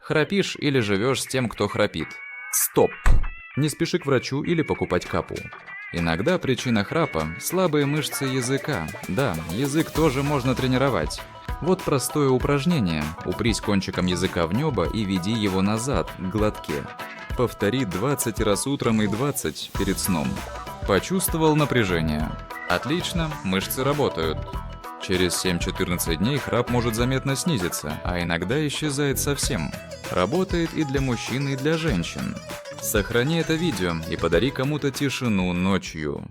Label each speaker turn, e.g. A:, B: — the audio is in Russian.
A: Храпишь или живешь с тем, кто храпит? Стоп! Не спеши к врачу или покупать капу. Иногда причина храпа – слабые мышцы языка. Да, язык тоже можно тренировать. Вот простое упражнение. Упрись кончиком языка в небо и веди его назад, к глотке. Повтори 20 раз утром и 20 перед сном. Почувствовал напряжение. Отлично, мышцы работают. Через 7-14 дней храп может заметно снизиться, а иногда исчезает совсем. Работает и для мужчин, и для женщин. Сохрани это видео и подари кому-то тишину ночью.